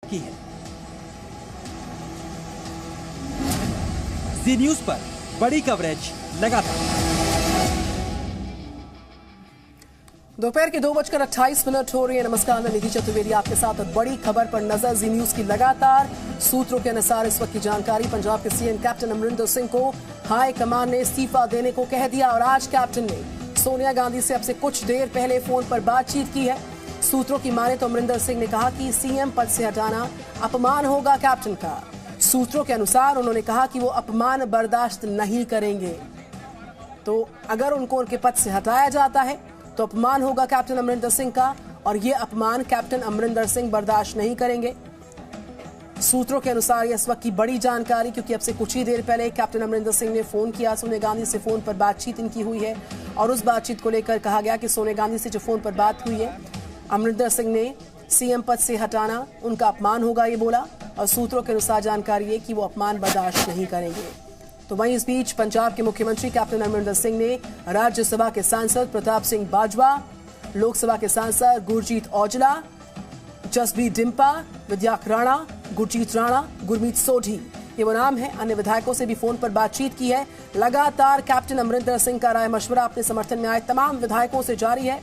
की है। जी न्यूज पर बड़ी कवरेज लगातार। दोपहर के 2:28 हो रही है। नमस्कार, मैं निधि चतुर्वेदी आपके साथ। बड़ी खबर पर नजर जी न्यूज की लगातार। सूत्रों के अनुसार इस वक्त की जानकारी, पंजाब के सीएम कैप्टन अमरिंदर सिंह को हाई कमान ने इस्तीफा देने को कह दिया और आज कैप्टन ने सोनिया गांधी से अब से कुछ देर पहले फोन पर बातचीत की है। सूत्रों की माने तो अमरिंदर सिंह ने कहा कि सीएम पद से हटाना अपमान होगा कैप्टन का। सूत्रों के अनुसार उन्होंने कहा कि वो अपमान बर्दाश्त नहीं करेंगे, तो अगर उनको उनके पद से हटाया जाता है तो अपमान होगा कैप्टन अमरिंदर सिंह का, और ये अपमान कैप्टन अमरिंदर सिंह बर्दाश्त नहीं करेंगे। सूत्रों के अनुसार इस वक्त की बड़ी जानकारी, क्योंकि अब से कुछ ही देर पहले कैप्टन अमरिंदर सिंह ने फोन किया, सोनिया गांधी से फोन पर बातचीत इनकी हुई है और उस बातचीत को लेकर कहा गया कि सोनिया गांधी से जो फोन पर बात हुई है, अमरिंदर सिंह ने सीएम पद से हटाना उनका अपमान होगा ये बोला, और सूत्रों के अनुसार जानकारी है कि वो अपमान बर्दाश्त नहीं करेंगे। तो वहीं इस बीच पंजाब के मुख्यमंत्री कैप्टन अमरिंदर सिंह ने राज्यसभा के सांसद प्रताप सिंह बाजवा, लोकसभा के सांसद गुरजीत औजला, जसबीर डिम्पा, विद्याक राणा, गुरजीत राणा, गुरमीत सोढी, ये वो नाम है। अन्य विधायकों से भी फोन पर बातचीत की है। लगातार कैप्टन अमरिंदर सिंह का राय मशवरा अपने समर्थन में आए तमाम विधायकों से जारी है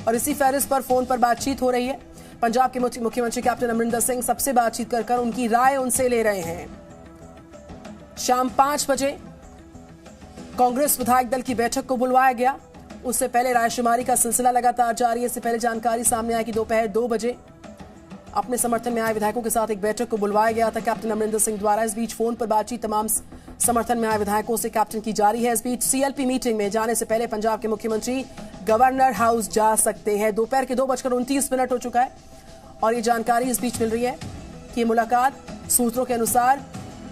और इसी फहरिस्त पर फोन पर बातचीत हो रही है। पंजाब के मुख्यमंत्री कैप्टन अमरिंदर सिंह सबसे बातचीत कर उनकी राय उनसे ले रहे हैं। शाम 5 बजे कांग्रेस विधायक दल की बैठक को बुलवाया गया। उससे पहले रायशुमारी का सिलसिला लगातार जारी है। इससे पहले जानकारी सामने आई कि दोपहर 2 बजे अपने समर्थन में आए विधायकों के साथ एक बैठक को बुलवाया गया था कैप्टन अमरिंदर सिंह द्वारा। इस बीच फोन पर बातचीत तमाम समर्थन में आए विधायकों से कैप्टन की जारी है। इस बीच सीएलपी मीटिंग में जाने से पहले पंजाब के मुख्यमंत्री गवर्नर हाउस जा सकते हैं। दोपहर के 2:29 हो चुका है और ये जानकारी इस बीच मिल रही है कि मुलाकात, सूत्रों के अनुसार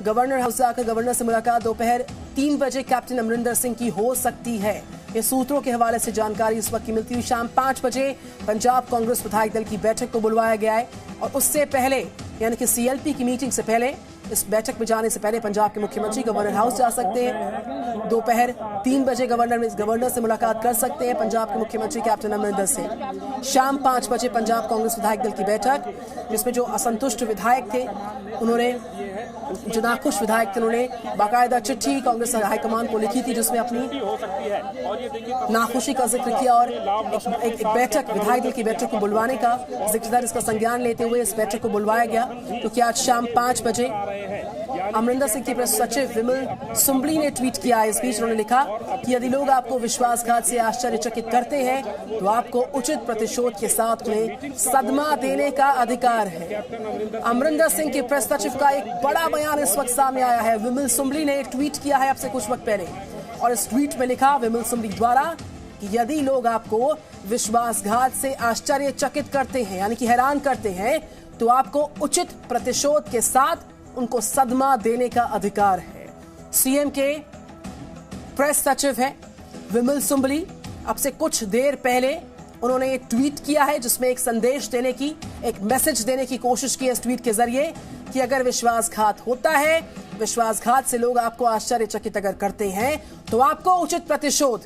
गवर्नर हाउस जाकर गवर्नर से मुलाकात दोपहर 3 बजे कैप्टन अमरिंदर सिंह की हो सकती है। ये सूत्रों के हवाले से जानकारी इस वक्त की मिलती हुई। शाम 5 बजे पंजाब कांग्रेस विधायक दल की बैठक को बुलवाया गया है और उससे पहले, यानी कि सीएलपी की मीटिंग से पहले, इस बैठक में जाने से पहले पंजाब के मुख्यमंत्री गवर्नर हाउस जा सकते हैं। दोपहर 3 बजे गवर्नर से मुलाकात कर सकते हैं पंजाब के मुख्यमंत्री कैप्टन अमरिंदर सिंह। शाम 5 बजे पंजाब कांग्रेस विधायक दल की बैठक, जिसमें जो असंतुष्ट विधायक थे, उन्होंने, जो नाखुश विधायक थे, उन्होंने बाकायदा चिट्ठी कांग्रेस हाईकमान को लिखी थी जिसमें अपनी नाखुशी का जिक्र किया और एक बैठक, विधायक दल की बैठक को बुलवाने का जिक्र, इसका संज्ञान लेते हुए इस बैठक को बुलवाया गया। क्योंकि आज शाम 5 बजे अमरिंदर सिंह के प्रेस सचिव विमल सुंबली ने ट्वीट किया। इस बीच उन्होंने लिखा कि यदि लोग आपको विश्वासघात से आश्चर्यचकित करते हैं तो आपको उचित प्रतिशोध के साथ उन्हें सदमा देने का अधिकार है। अमरिंदर सिंह के प्रेस सचिव का एक बड़ा बयान इस वक्त सामने आया है। विमल सुंबली ने एक ट्वीट किया है अब से कुछ वक्त पहले और इस ट्वीट में लिखा विमल सुंबली द्वारा कि यदि लोग आपको विश्वासघात से आश्चर्यचकित करते हैं, यानी कि हैरान करते हैं, तो आपको उचित प्रतिशोध के साथ उनको सदमा देने का अधिकार है। सीएम के प्रेस सचिव हैं विमल सुंबली। अब से कुछ देर पहले उन्होंने एक ट्वीट किया है जिसमें एक संदेश देने की, एक मैसेज देने की कोशिश की है इस ट्वीट के जरिए कि अगर विश्वासघात होता है, विश्वासघात से लोग आपको आश्चर्यचकित अगर करते हैं, तो आपको उचित प्रतिशोध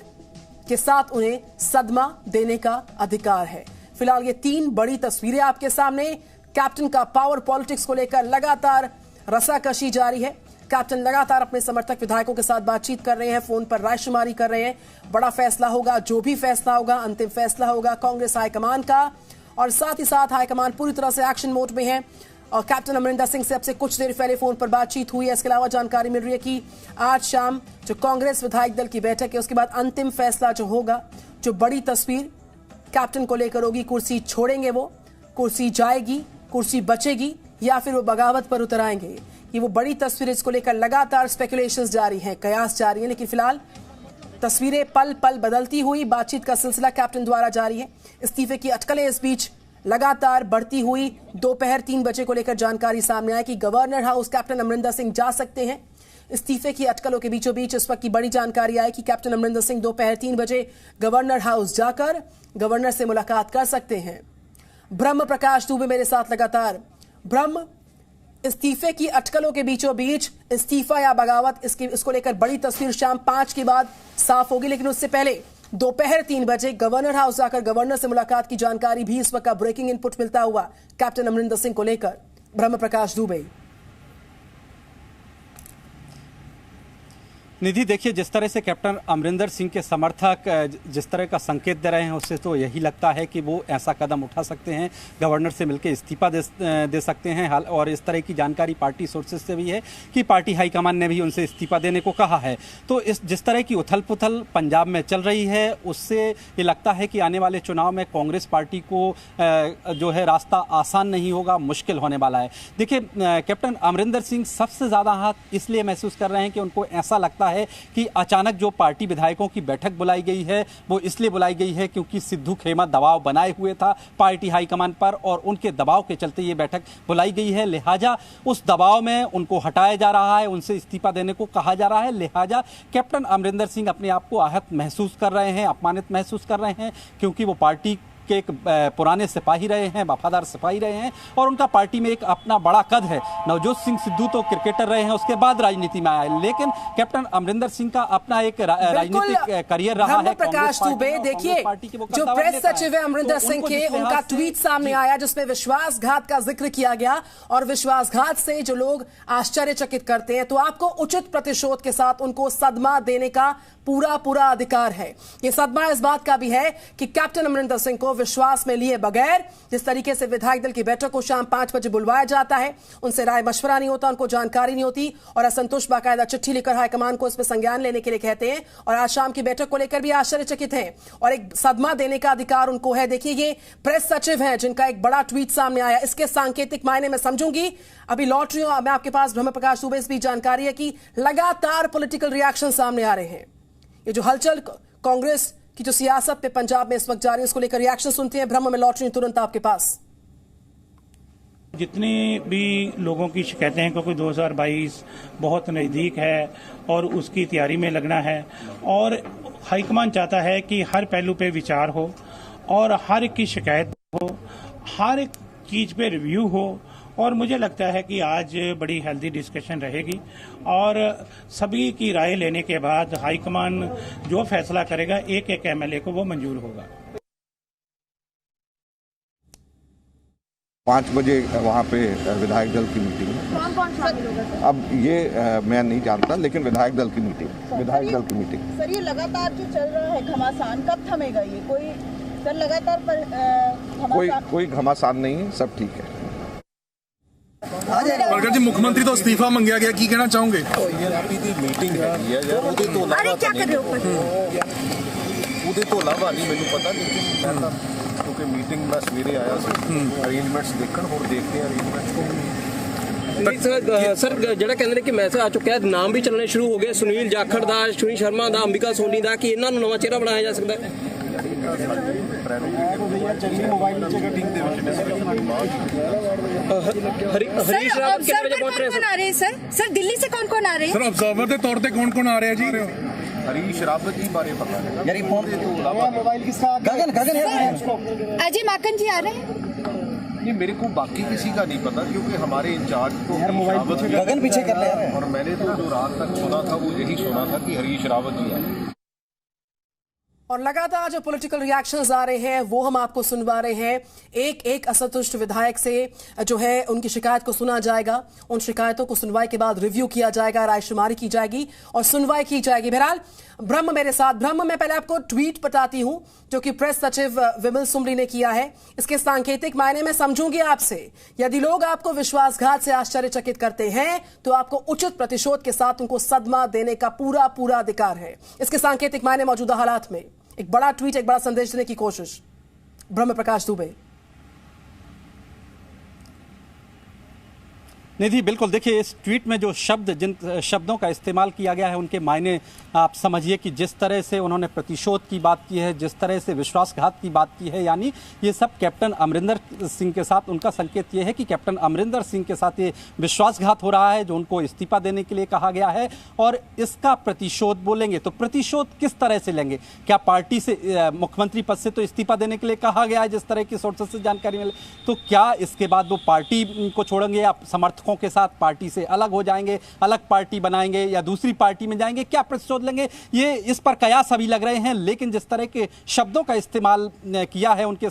के साथ उन्हें सदमा देने का अधिकार है। फिलहाल ये 3 बड़ी तस्वीरें आपके सामने। कैप्टन का पावर पॉलिटिक्स को लेकर लगातार रसाकशी जारी है। कैप्टन लगातार अपने समर्थक विधायकों के साथ बातचीत कर रहे हैं, फोन पर रायशुमारी कर रहे हैं। बड़ा फैसला होगा, जो भी फैसला होगा, अंतिम फैसला होगा कांग्रेस हाईकमान का, और साथ ही साथ हाईकमान पूरी तरह से एक्शन मोड में है। और कैप्टन अमरिंदर सिंह से अब से कुछ देर पहले फोन पर बातचीत हुई है। इसके अलावा जानकारी मिल रही है कि आज शाम जो कांग्रेस विधायक दल की बैठक है, उसके बाद अंतिम फैसला जो होगा, जो बड़ी तस्वीर कैप्टन को लेकर होगी, कुर्सी छोड़ेंगे वो, कुर्सी जाएगी, कुर्सी बचेगी, या फिर वो बगावत पर उतर आएंगे। ये वो बड़ी तस्वीर, इसको लेकर लगातार स्पेकुलेशंस जारी हैं, कयास जारी हैं। लेकिन फिलहाल तस्वीरें पल पल बदलती हुई, बातचीत का सिलसिला कैप्टन द्वारा जारी है। इस्तीफे की अटकलें इस बीच लगातार बढ़ती हुई। दोपहर 3 बजे को लेकर जानकारी सामने आई कि governor house captain Amarinder Singh जा सकते हैं। इस्तीफे की अटकलों के बीचों बीच इस वक्त की बड़ी जानकारी आई कि कैप्टन अमरिंदर सिंह दोपहर 3 बजे गवर्नर हाउस जाकर गवर्नर से मुलाकात कर सकते हैं। ब्रह्म प्रकाश दुबे मेरे साथ लगातार। ब्रह्म, इस्तीफे की अटकलों के बीचों बीच इस्तीफा या बगावत, इसको लेकर बड़ी तस्वीर शाम 5 के बाद साफ होगी, लेकिन उससे पहले दोपहर 3 बजे गवर्नर हाउस जाकर गवर्नर से मुलाकात की जानकारी भी इस वक्त का ब्रेकिंग इनपुट मिलता हुआ कैप्टन अमरिंदर सिंह को लेकर। ब्रह्म प्रकाश दुबे। निधि, देखिए, जिस तरह से कैप्टन अमरिंदर सिंह के समर्थक जिस तरह का संकेत दे रहे हैं, उससे तो यही लगता है कि वो ऐसा कदम उठा सकते हैं, गवर्नर से मिलकर इस्तीफा दे सकते हैं। और इस तरह की जानकारी पार्टी सोर्सेज से भी है कि पार्टी हाईकमान ने भी उनसे इस्तीफा देने को कहा है। तो जिस तरह की उथल पुथल पंजाब में चल रही है, उससे ये लगता है कि आने वाले चुनाव में कांग्रेस पार्टी को जो है रास्ता आसान नहीं होगा, मुश्किल होने वाला है। देखिए, कैप्टन अमरिंदर सिंह सबसे ज़्यादा हाथ इसलिए महसूस कर रहे हैं कि उनको ऐसा लगता है कि अचानक जो पार्टी विधायकों की बैठक बुलाई गई है, वो इसलिए बुलाई गई है क्योंकि सिद्धू खेमा दबाव बनाए हुए था पार्टी हाईकमान पर, और उनके दबाव के चलते ये बैठक बुलाई गई है। लिहाजा उस दबाव में उनको हटाया जा रहा है, उनसे इस्तीफा देने को कहा जा रहा है। लिहाजा कैप्टन अमरिंदर सिंह अपने आप को आहत महसूस कर रहे हैं, अपमानित महसूस कर रहे हैं, क्योंकि वो पार्टी के एक पुराने सिपाही रहे हैं, वफादार सिपाही रहे हैं, और उनका पार्टी में एक अपना बड़ा कद है। नवजोत सिंह सिद्धू तो क्रिकेटर रहे हैं, उसके बाद राजनीति में आए, लेकिन कैप्टन अमरिंदर सिंह का अपना एक राजनीतिक करियर रहा है। प्रकाश दुबे, देखिए, जो प्रेस सचिव है अमरिंदर सिंह के, उनका ट्वीट सामने आया जिसमें विश्वासघात का जिक्र किया गया, और विश्वासघात से जो लोग आश्चर्यचकित करते हैं, तो आपको उचित प्रतिशोध के साथ उनको सदमा देने का पूरा अधिकार है। ये सदमा इस बात का भी है कि कैप्टन अमरिंदर सिंह को विश्वास में लिए बगैर जिस तरीके से विधायक दल की बैठक को शाम 5 बजे बुलवाया जाता है, उनसे राय मशवरा नहीं होता, उनको जानकारी नहीं होती, और असंतुष्ट बाकायदा चिट्ठी लिखकर हाईकमान को इसमें संज्ञान लेने के लिए कहते हैं, और आज शाम की बैठक को लेकर भी आश्चर्यचकित हैं, और एक सदमा देने का अधिकार उनको है। देखिए, ये प्रेस सचिव हैं जिनका एक बड़ा ट्वीट सामने आया, इसके सांकेतिक मायने में समझूंगी। अभी लौट रही हूं मैं आपके पास, ब्रह्म प्रकाश दुबे से भी जानकारी है कि लगातार पॉलिटिकल रिएक्शन सामने आ रहे हैं। ये जो हलचल कांग्रेस की जो सियासत पे पंजाब में इस वक्त जारी है, उसको लेकर रिएक्शन सुनते हैं। ब्रह्म में लौट रही तुरंत आपके पास। जितनी भी लोगों की शिकायतें हैं, क्योंकि 2022 बहुत नज़दीक है और उसकी तैयारी में लगना है, और हाईकमान चाहता है कि हर पहलू पे विचार हो और हर एक की शिकायत हो, हर एक चीज़ पे रिव्यू हो, और मुझे लगता है कि आज बड़ी हेल्दी डिस्कशन रहेगी, और सभी की राय लेने के बाद हाईकमान जो फैसला करेगा, एक एक एमएलए को वो मंजूर होगा। 5 बजे वहाँ पे विधायक दल की मीटिंग है। कौन अब ये मैं नहीं जानता, लेकिन विधायक दल की मीटिंग। सर, ये लगातार जो चल रहा है घमासान, कब थमेगा ये? कोई सर लगातार कोई घमासान नहीं है, सब ठीक है। परगट जी, मुख्यमंत्री तो इस्तीफा मंगया गया, की कहना चाहोगे? मीटिंग है अरे क्या कर रहे हो? ਉਹਦੇ ਤੋਂ ਇਲਾਵਾ ਨਹੀਂ ਮੈਨੂੰ ਪਤਾ, ਲੇਕਿਨ ਮੈਂ ਤਾਂ ਕਿਉਂਕਿ ਮੀਟਿੰਗ ਮੈਂ ਸਵੇਰੇ ਆਇਆ ਸੀ, ਅਰੇਂਜਮੈਂਟਸ ਦੇਖਣ, ਹੁਣ ਦੇਖਦੇ ਹਾਂ ਅਰੇਂਜਮੈਂਟਸ। ਸਰ ਜਿਹੜਾ ਕਹਿੰਦੇ ਨੇ ਕਿ ਮੈਸੇਜ ਆ ਚੁੱਕਿਆ, ਨਾਮ ਵੀ ਚੱਲਣੇ ਸ਼ੁਰੂ ਹੋ ਗਏ, ਸੁਨੀਲ ਜਾਖੜ ਦਾ, ਸ਼੍ਰੀ ਸ਼ਰਮਾ ਦਾ, ਅੰਬਿਕਾ ਸੋਨੀ ਦਾ, ਕਿ ਇਹਨਾਂ ਨੂੰ ਨਵਾਂ ਚਿਹਰਾ ਬਣਾਇਆ ਜਾ ਸਕਦਾ ਹੈ। हरीश रावत कितने बजे पहुंच रहे हैं सर? दिल्ली से कौन कौन आ रहे हैं सर? ऑब्जर्वर के तौर पे कौन कौन आ रहे हैं जी? हरीश रावत जी बारे पता है यार, मोबाइल के साथ गगन अजय माकन जी आ रहे हैं? ये मेरे को बाकी किसी का नहीं पता, क्योंकि हमारे इंचार्ज तो गगन पीछे कर ले यार। और मैंने तो जो रात तक सुना था वो यही सुना था कि हरीश रावत जी आए। और लगातार जो पॉलिटिकल रिएक्शंस आ रहे हैं वो हम आपको सुनवा रहे हैं। एक एक असंतुष्ट विधायक से जो है उनकी शिकायत को सुना जाएगा, उन शिकायतों को सुनवाई के बाद रिव्यू किया जाएगा, रायशुमारी की जाएगी और सुनवाई की जाएगी। बहरहाल ब्रह्म मेरे साथ। ब्रह्म, मैं पहले आपको ट्वीट बताती हूं जो कि प्रेस सचिव विमल सुमरी ने किया है। इसके सांकेतिक मायने में समझूंगी आपसे। यदि लोग आपको विश्वासघात से आश्चर्यचकित करते हैं तो आपको उचित प्रतिशोध के साथ उनको सदमा देने का पूरा अधिकार है। इसके सांकेतिक मायने मौजूदा हालात में एक बड़ा ट्वीट, एक बड़ा संदेश देने की कोशिश। ब्रह्म प्रकाश दुबे। निधि, बिल्कुल, देखिए, इस ट्वीट में जो जिन शब्दों का इस्तेमाल किया गया है उनके मायने आप समझिए कि जिस तरह से उन्होंने प्रतिशोध की बात की है, जिस तरह से विश्वासघात की बात की है, यानी ये सब कैप्टन अमरिंदर सिंह के साथ, उनका संकेत ये है कि कैप्टन अमरिंदर सिंह के साथ ये विश्वासघात हो रहा है, जो उनको इस्तीफा देने के लिए कहा गया है, और इसका प्रतिशोध बोलेंगे तो प्रतिशोध किस तरह से लेंगे? क्या पार्टी से, मुख्यमंत्री पद से तो इस्तीफा देने के लिए कहा गया है, जिस तरह की सोर्सेस से जानकारी मिले, तो क्या इसके बाद वो पार्टी को छोड़ेंगे या समर्थकों के साथ पार्टी से अलग हो जाएंगे, अलग पार्टी बनाएंगे या दूसरी पार्टी में जाएंगे? क्या प्रतिशोध लेंगे? ये इस पर कयास अभी लग रहे हैं, लेकिन जिस तरह के शब्दों का इस्तेमाल किया है उनके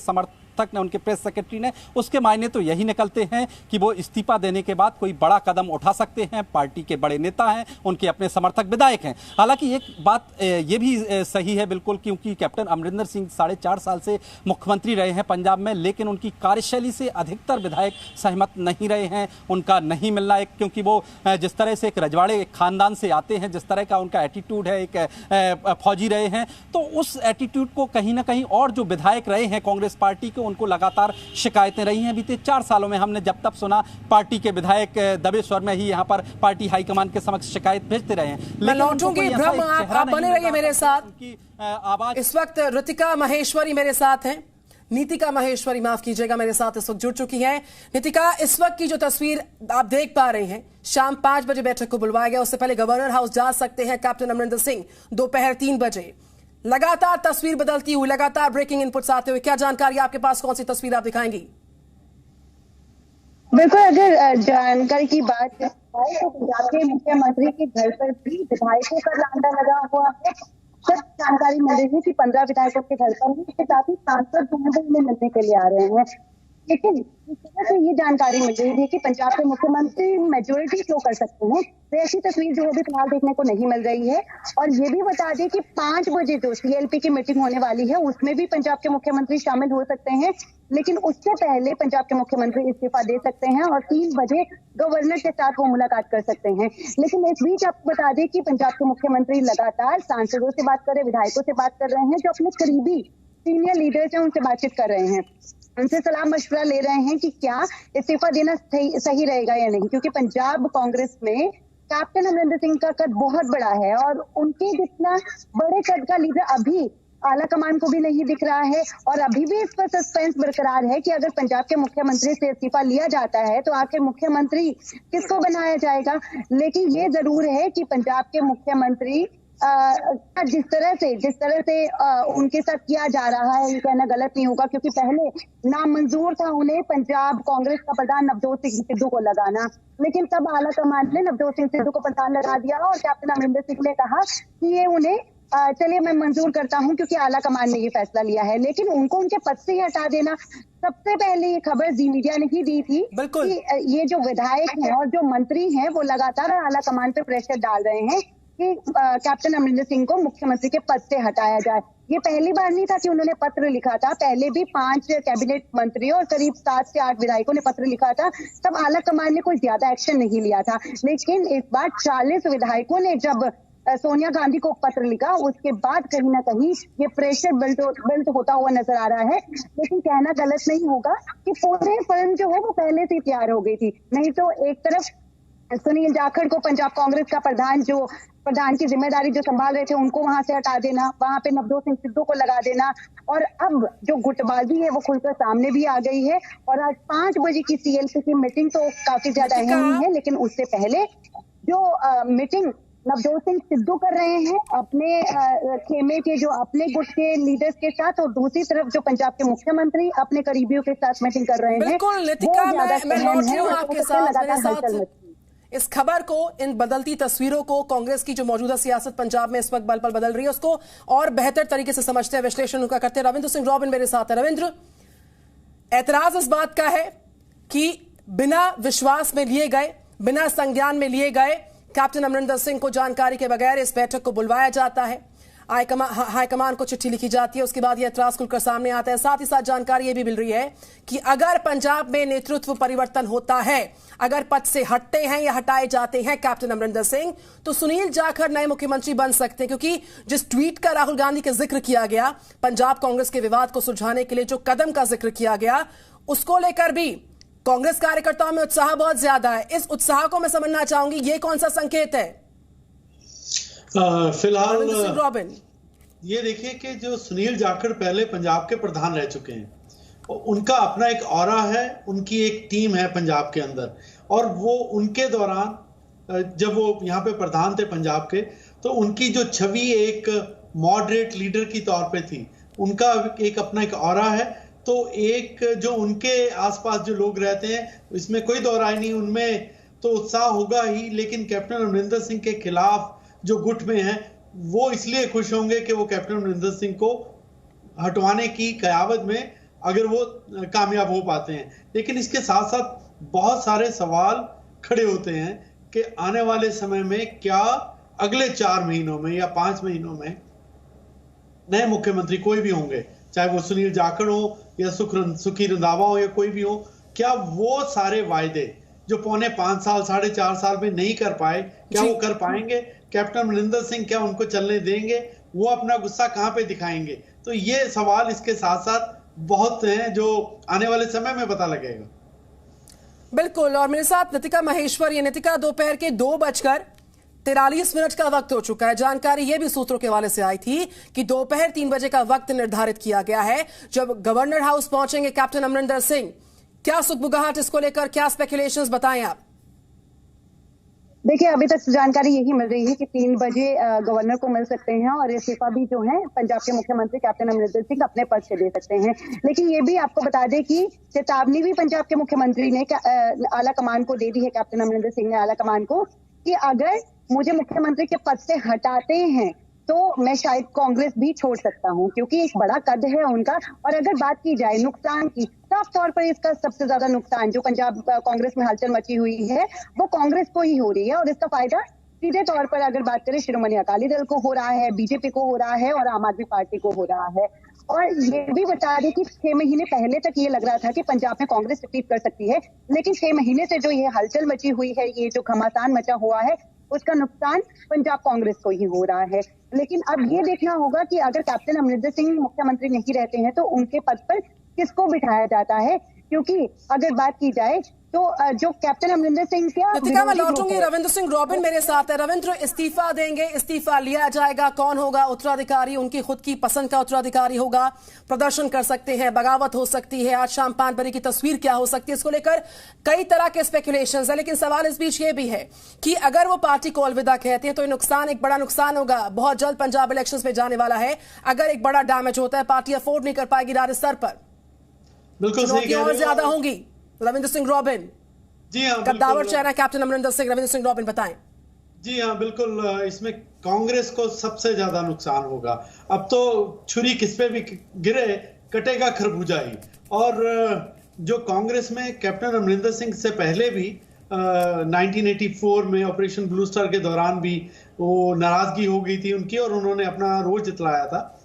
समर्थक ने, उनके प्रेस सेक्रेटरी ने, उसके मायने तो यही निकलते हैं कि वो इस्तीफा देने के बाद कोई बड़ा कदम उठा सकते हैं, पार्टी के बड़े नेता हैं, उनके अपने समर्थक विधायक हैं। हालांकि एक बात ये भी सही है बिल्कुल, क्योंकि कैप्टन अमरिंदर सिंह 4.5 साल से मुख्यमंत्री रहे हैं पंजाब में, लेकिन उनकी कार्यशैली से अधिकतर विधायक सहमत नहीं रहे हैं, उनका नहीं मिलना एक, क्योंकि वो जिस तरह से एक रजवाड़े खानदान से आते हैं, जिस तरह का उनका एटीट्यूड है, एक फौजी रहे हैं, तो उस एटीट्यूड को कहीं ना कहीं, और जो विधायक रहे हैं कांग्रेस पार्टी के, उनको लगातार शिकायतें रही हैं। बीते 4 सालों में हमने जब तक सुना, पार्टी के विधायक दबे स्वर में ही यहाँ पर पार्टी हाईकमान के समक्ष शिकायत भेजते रहे हैं। मैं लौटूंगी ब्रह्म, आप बने रहिए मेरे साथ। आवाज इस वक्त ऋतिका महेश्वरी मेरे साथ हैं, नीतिका महेश्वरी माफ कीजिएगा, मेरे साथ इस वक्त जुड़ चुकी हैं। नीतिका, इस वक्त की जो तस्वीर आप देख पा रहे हैं, शाम 5 बजे बैठक को बुलवाया गया, उससे पहले गवर्नर हाउस जा सकते हैं कैप्टन अमरिंदर सिंह दोपहर 3 बजे। लगातार तस्वीर बदलती हुई, लगातार ब्रेकिंग इनपुट्स आते हुए, क्या जानकारी आपके पास, कौन सी तस्वीर आप दिखाएंगी? बिल्कुल, अगर जानकारी की बात है तो पंजाब के मुख्यमंत्री के घर पर भी विधायकों का लांडा लगा हुआ है। सब जानकारी मिल रही है कि 15 विधायकों के घर पर ही, इसके साथ ही सांसद उन्हें मिलने के लिए आ रहे हैं। लेकिन इस तरह से ये जानकारी मिल रही है कि पंजाब के मुख्यमंत्री मेजोरिटी शो कर सकते हैं, तो ऐसी तस्वीर जो अभी फिलहाल देखने को नहीं मिल रही है। और ये भी बता दें कि 5 बजे जो CLP की मीटिंग होने वाली है, उसमें भी पंजाब के मुख्यमंत्री शामिल हो सकते हैं, लेकिन उससे पहले पंजाब के मुख्यमंत्री इस्तीफा दे सकते हैं और 3 बजे गवर्नर के साथ वो मुलाकात कर सकते हैं। लेकिन इस बीच आपको बता दें कि पंजाब के मुख्यमंत्री लगातार सांसदों से बात कर रहे, विधायकों से बात कर रहे हैं, जो अपने करीबी सीनियर लीडर्स हैं उनसे बातचीत कर रहे हैं, उनसे सलाह मशवरा ले रहे हैं कि क्या इस्तीफा देना सही रहेगा या नहीं, क्योंकि पंजाब कांग्रेस में कैप्टन अमरिंदर सिंह का कद बहुत बड़ा है और उनके जितना बड़े कद का लीडर अभी आला कमान को भी नहीं दिख रहा है। और अभी भी इस पर सस्पेंस बरकरार है कि अगर पंजाब के मुख्यमंत्री से इस्तीफा लिया जाता है तो आखिर मुख्यमंत्री किसको बनाया जाएगा। लेकिन ये जरूर है कि पंजाब के मुख्यमंत्री जिस तरह से उनके साथ किया जा रहा है, ये कहना गलत नहीं होगा, क्योंकि पहले नामंजूर था उन्हें पंजाब कांग्रेस का प्रधान नवजोत सिंह सिद्धू को लगाना, लेकिन तब आला कमान ने नवजोत सिंह सिद्धू को प्रधान लगा दिया और कैप्टन अमरिंदर सिंह ने कहा कि ये उन्हें चलिए मैं मंजूर करता हूं क्योंकि आला कमान ने ये फैसला लिया है। लेकिन उनको उनके पद से ही हटा देना, सबसे पहले ये खबर जी मीडिया ने ही दी थी कि ये जो विधायक हैं और जो मंत्री हैं वो लगातार आला कमान पे प्रेशर डाल रहे हैं कि कैप्टन अमरिंदर सिंह को मुख्यमंत्री के पद से हटाया जाए। ये पहली बार नहीं था कि उन्होंने पत्र लिखा था, पहले भी 5 कैबिनेट मंत्री और करीब 7 से 8 विधायकों ने पत्र लिखा था, तब आला कमान ने कोई ज्यादा एक्शन नहीं लिया था। लेकिन इस बार 40 विधायकों ने जब सोनिया गांधी को पत्र लिखा, उसके बाद कहीं ना कहीं ये प्रेशर बिल्ड होता हुआ नजर आ रहा है। लेकिन कहना गलत नहीं होगा कि पूरी फिल्म जो है वो पहले से तैयार हो गई थी। नहीं तो एक तरफ सुनील जाखड़ को पंजाब कांग्रेस का प्रधान की जिम्मेदारी जो संभाल रहे थे उनको वहां से हटा देना, वहां पे नवजोत सिंह सिद्धू को लगा देना, और अब जो गुटबाजी है वो खुलकर सामने भी आ गई है। और आज 5 बजे की CLP की मीटिंग तो काफी ज्यादा अहम है, लेकिन उससे पहले जो मीटिंग नवजोत सिंह सिद्धू कर रहे हैं अपने खेमे के जो अपने गुट के लीडर्स के साथ, और दूसरी तरफ जो पंजाब के मुख्यमंत्री अपने करीबियों के साथ मीटिंग कर रहे हैं। बिल्कुल नीतिका, मैं लौट रही हूं आपके साथ इस खबर को, इन बदलती तस्वीरों को, कांग्रेस की जो मौजूदा सियासत पंजाब में इस वक्त बल बदल रही है उसको और बेहतर तरीके से समझते हैं, विश्लेषण उनका करते हैं रविंद्र सिंह रॉबिन मेरे साथ है। रविंद्र, ऐतराज इस बात का है कि बिना विश्वास में लिए गए, बिना संज्ञान में लिए गए कैप्टन अमरिंदर सिंह को जानकारी के बगैर इस बैठक को बुलवाया जाता है, हाईकमान को चिट्ठी लिखी जाती है, उसके बाद यह ऐतराज खुलकर सामने आता है। साथ ही साथ जानकारी यह भी मिल रही है कि अगर पंजाब में नेतृत्व परिवर्तन होता है, अगर पद से हटते हैं या हटाए जाते हैं कैप्टन अमरिंदर सिंह, तो सुनील जाखड़ नए मुख्यमंत्री बन सकते हैं, क्योंकि जिस ट्वीट का राहुल गांधी का जिक्र किया गया, पंजाब कांग्रेस के विवाद को सुलझाने के लिए जो कदम का जिक्र किया गया, उसको लेकर भी कांग्रेस कार्यकर्ताओं में उत्साह बहुत ज्यादा है। इस उत्साह को मैं समझना चाहूंगी, ये कौन सा संकेत है? फिलहाल रॉबिन, ये देखिए कि जो सुनील जाखड़ पहले पंजाब के प्रधान रह चुके हैं, उनका अपना एक ऑरा है, उनकी एक टीम है पंजाब के अंदर, और वो उनके दौरान जब वो यहाँ पे प्रधान थे पंजाब के, तो उनकी जो छवि एक मॉडरेट लीडर की तौर पे थी, उनका एक अपना एक ऑरा है। तो एक जो उनके आसपास जो लोग रहते हैं, इसमें कोई दो राय नहीं, उनमें तो उत्साह होगा ही, लेकिन कैप्टन अमरिंदर सिंह के खिलाफ जो गुट में है वो इसलिए खुश होंगे कि वो कैप्टन अमरिंदर सिंह को हटवाने की कयावत में अगर वो कामयाब हो पाते हैं। लेकिन इसके साथ साथ बहुत सारे सवाल खड़े होते हैं कि आने वाले समय में क्या अगले 4 महीनों में या 5 महीनों में नए मुख्यमंत्री कोई भी होंगे, चाहे वो सुनील जाखड़ हो या सुखी रंधावा हो या कोई भी हो, क्या वो सारे वायदे जो पौने 5 साल 4.5 साल में नहीं कर पाए, क्या वो कर पाएंगे? कैप्टन अमरिंदर सिंह क्या उनको चलने देंगे? वो अपना गुस्सा कहां पे दिखाएंगे? तो ये सवाल इसके साथ साथ बहुत हैं जो आने वाले समय में पता लगेगा। बिल्कुल। और मेरे साथ नितिका महेश्वर। ये नितिका, दोपहर के 2:43 का वक्त हो चुका है। जानकारी ये भी सूत्रों के हवाले से आई थी कि दोपहर 3 बजे का वक्त निर्धारित किया गया है जब गवर्नर हाउस पहुंचेंगे कैप्टन अमरिंदर सिंह। क्या सुगबुगाहट इसको लेकर, क्या स्पेकुलेशंस बताएं आप? देखिए, अभी तक जानकारी यही मिल रही है कि 3 बजे गवर्नर को मिल सकते हैं और इस्तीफा भी जो है पंजाब के मुख्यमंत्री कैप्टन अमरिंदर सिंह अपने पद से दे सकते हैं। लेकिन ये भी आपको बता दें कि चेतावनी भी पंजाब के मुख्यमंत्री ने आला कमान को दे दी है, कैप्टन अमरिंदर सिंह ने आला कमान को, कि अगर मुझे मुख्यमंत्री के पद से हटाते हैं तो मैं शायद कांग्रेस भी छोड़ सकता हूं, क्योंकि एक बड़ा कद है उनका। और अगर बात की जाए नुकसान की, साफ तौर पर इसका सबसे ज्यादा नुकसान जो पंजाब कांग्रेस में हलचल मची हुई है वो कांग्रेस को ही हो रही है। और इसका फायदा सीधे तौर पर अगर बात करें शिरोमणि अकाली दल को हो रहा है, बीजेपी को हो रहा है और आम आदमी पार्टी को हो रहा है। और ये भी बता दें कि 6 महीने पहले तक ये लग रहा था कि पंजाब में कांग्रेस रिपीट कर सकती है, लेकिन 6 महीने से जो ये हलचल मची हुई है, ये जो घमासान मचा हुआ है, उसका नुकसान पंजाब कांग्रेस को ही हो रहा है। लेकिन अब ये देखना होगा कि अगर कैप्टन अमरिंदर सिंह मुख्यमंत्री नहीं रहते हैं तो उनके पद पर किसको बिठाया जाता है, क्योंकि अगर बात की जाए तो जो कैप्टन अमरिंदर सिंह नितिका, मैं लौटूंगी। रविंद्र सिंह रॉबिन मेरे साथ है। रविंद्र, इस्तीफा देंगे, इस्तीफा लिया जाएगा, कौन होगा उत्तराधिकारी? उनकी खुद की पसंद का उत्तराधिकारी होगा, प्रदर्शन कर सकते हैं, बगावत हो सकती है, आज शाम 5 बजे की तस्वीर क्या हो सकती है, इसको लेकर कई तरह के स्पेकुलेशंस है। लेकिन सवाल इस बीच ये भी है कि अगर वो पार्टी को अलविदा कहते हैं तो ये नुकसान, एक बड़ा नुकसान होगा। बहुत जल्द पंजाब इलेक्शंस में जाने वाला है। अगर एक बड़ा डैमेज होता है, पार्टी अफोर्ड नहीं कर पाएगी राज्य स्तर पर, चुनौतियां और ज्यादा होंगी। रविंद्र सिंह रॉबिन, जी हाँ, कद्दावर चेहरा कैप्टन अमरिंदर सिंह। रविंद्र सिंह रॉबिन बताएं। जी हाँ, बिल्कुल। इसमें कांग्रेस को सबसे ज्यादा नुकसान होगा। अब तो छुरी किस पे भी गिरे कटेगा खरबूजा ही। और जो कांग्रेस में कैप्टन अमरिंदर सिंह से पहले भी 1984 में ऑपरेशन ब्लू स्टार के दौरान भी वो नाराजगी हो गई थी उनकी और उन्होंने अपना रोज जितलाया था,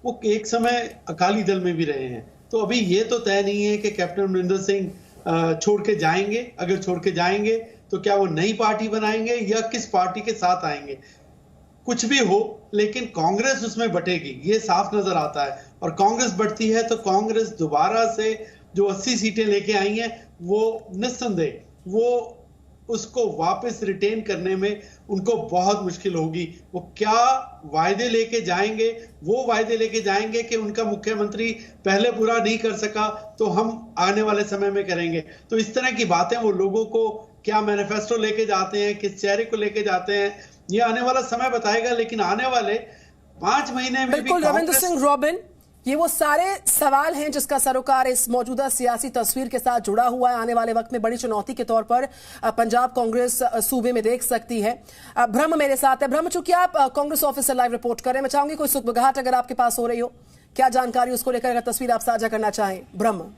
वो एक समय अकाली दल में भी रहे हैं। तो अभी ये तो तय नहीं है कि कैप्टन अमरिंदर सिंह छोड़ के जाएंगे। अगर छोड़ के जाएंगे तो क्या वो नई पार्टी बनाएंगे या किस पार्टी के साथ आएंगे? कुछ भी हो, लेकिन कांग्रेस उसमें बटेगी, ये साफ नजर आता है। और कांग्रेस बढ़ती है तो कांग्रेस दोबारा से जो 80 सीटें लेके आई हैं वो निस्संदेह वो उसको वापस रिटेन करने में उनको बहुत मुश्किल होगी। वो क्या वायदे लेके जाएंगे? वो वायदे लेके जाएंगे कि उनका मुख्यमंत्री पहले पूरा नहीं कर सका तो हम आने वाले समय में करेंगे। तो इस तरह की बातें वो लोगों को क्या मैनिफेस्टो लेके जाते हैं, किस चेहरे को लेके जाते हैं, ये आने वाला समय बताएगा। लेकिन आने वाले 5 महीने में बिल्कुल रविंद्र सिंह रॉबिन, ये वो सारे सवाल हैं जिसका सरोकार इस मौजूदा सियासी तस्वीर के साथ जुड़ा हुआ है। आने वाले वक्त में बड़ी चुनौती के तौर पर पंजाब कांग्रेस सूबे में देख सकती है। ब्रह्म मेरे साथ है। ब्रह्म, चूंकि आप कांग्रेस ऑफिस से लाइव रिपोर्ट कर रहे हैं, मैं चाहूंगी कोई सुगबुगाहट अगर आपके पास हो रही हो, क्या जानकारी उसको लेकर अगर तस्वीर आप साझा करना चाहें। ब्रह्म।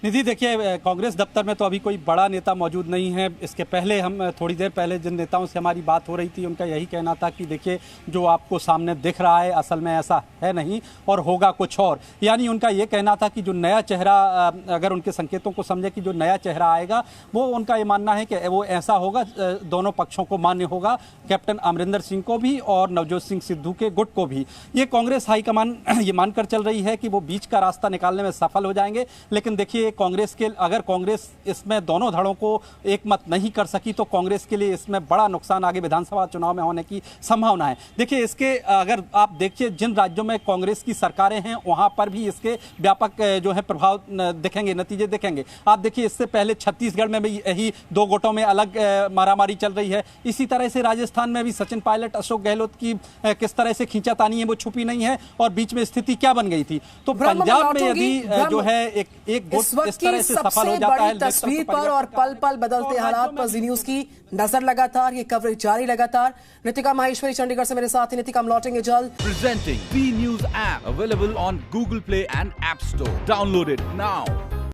निधि, देखिए, कांग्रेस दफ्तर में तो अभी कोई बड़ा नेता मौजूद नहीं है। इसके पहले हम थोड़ी देर पहले जिन नेताओं से हमारी बात हो रही थी उनका यही कहना था कि देखिए जो आपको सामने दिख रहा है असल में ऐसा है नहीं और होगा कुछ और। यानी उनका ये कहना था कि जो नया चेहरा, अगर उनके संकेतों को समझे कि जो नया चेहरा आएगा वो उनका ये मानना है कि वो ऐसा होगा, दोनों पक्षों को मान्य होगा, कैप्टन अमरिंदर सिंह को भी और नवजोत सिंह सिद्धू के गुट को भी। ये कांग्रेस हाईकमान ये मानकर चल रही है कि वो बीच का रास्ता निकालने में सफल हो जाएंगे। लेकिन देखिए कांग्रेस के, अगर कांग्रेस इसमें दोनों धड़ों को एक मत नहीं कर सकी तो कांग्रेस के लिए इसमें बड़ा नुकसान आगे विधानसभा चुनाव में होने की संभावना है। देखिए, इसके अगर आप देखिए जिन राज्यों में कांग्रेस की सरकारें हैं वहां पर भी इसके व्यापक जो है प्रभाव दिखेंगे, नतीजे दिखेंगे। आप देखिए इससे पहले छत्तीसगढ़ में भी यही 2 गुटों में अलग मारामारी चल रही है। इसी तरह से राजस्थान में भी सचिन पायलट, अशोक गहलोत की किस तरह से खींचातानी है वो छुपी नहीं है और बीच में स्थिति क्या बन गई थी। तो पंजाब में यदि जो है एक गुट इस तरह की से सफल हो सबसे जाता है बड़ी तस्वीर पर और पल पल बदलते हालात पर जी न्यूज की नजर लगातार, ये कवरेज जारी लगातार। नितिका माहेश्वरी चंडीगढ़ से मेरे साथ ही। नितिका, हम लौटेंगे जल्द। Presenting V News app available on Google Play and App Store. Download it now.